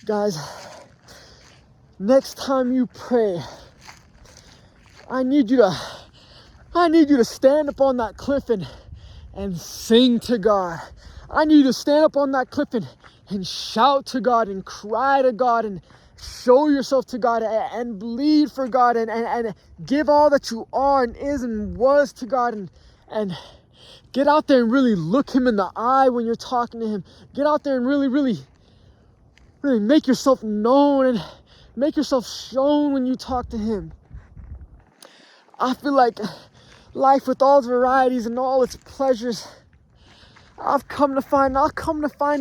Guys, next time you pray, I need you to stand up on that cliff and sing to God. I need you to stand up on that cliff and shout to God and cry to God and show yourself to God and bleed for God and give all that you are and is and was to God and get out there and really look him in the eye when you're talking to him. Get out there and really make yourself known and make yourself shown when you talk to him. I feel like life with all its varieties and all its pleasures, I'll come to find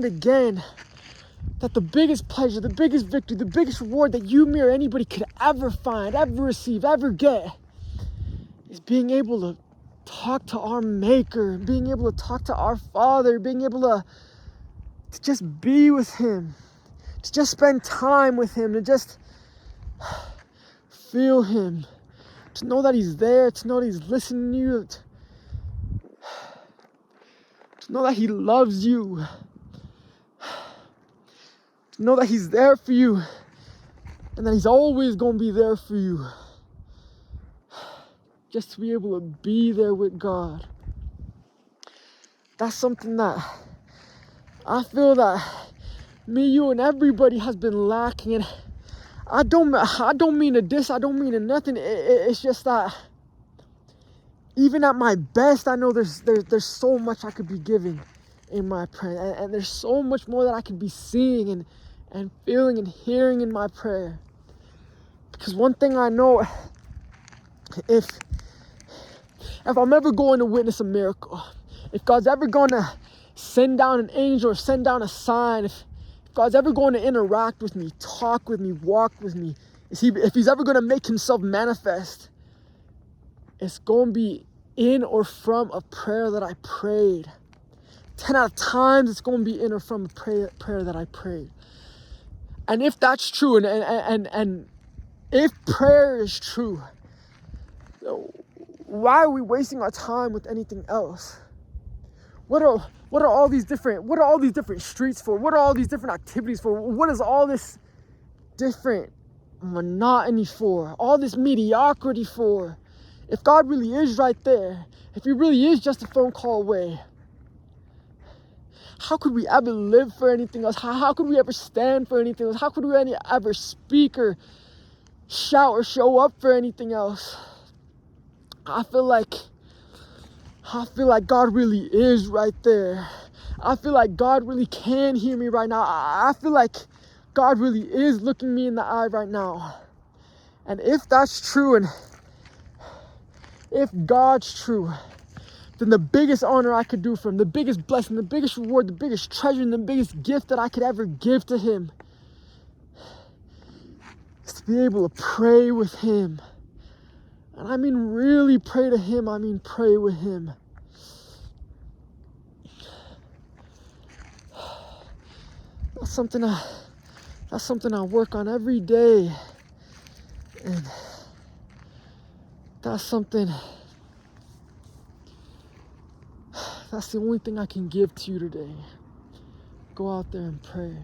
again that the biggest pleasure, the biggest victory, the biggest reward that you, me, or anybody could ever find, ever receive, ever get is being able to talk to our Maker, being able to talk to our Father, being able to just be with him, to just spend time with him, to just feel him, to know that he's there, to know that he's listening to you, to know that he loves you, to know that he's there for you and that he's always going to be there for you. Just to be able to be there with God. That's something that I feel that me, you, and everybody has been lacking. And I don't mean to diss, I don't mean to nothing. It's just that even at my best, I know there's so much I could be giving in my prayer. And there's so much more that I could be seeing and feeling and hearing in my prayer. Because one thing I know, if I'm ever going to witness a miracle, if God's ever going to send down an angel or send down a sign, if God's ever going to interact with me, talk with me, walk with me, if he's ever going to make himself manifest, it's going to be in or from a prayer that I prayed. 10 out of times, it's going to be in or from a prayer that I prayed. And if that's true, and if prayer is true, why are we wasting our time with anything else? What are all these different streets for? What are all these different activities for? What is all this different monotony for? All this mediocrity for? If God really is right there, if he really is just a phone call away, how could we ever live for anything else? How could we ever stand for anything else? How could we ever speak or shout or show up for anything else? I feel like God really is right there. I feel like God really can hear me right now. I feel like God really is looking me in the eye right now. And if that's true, and if God's true, then the biggest honor I could do for him, the biggest blessing, the biggest reward, the biggest treasure, and the biggest gift that I could ever give to him is to be able to pray with him. And I mean really pray to him, I mean pray with him. That's something I work on every day. And that's the only thing I can give to you today. Go out there and pray.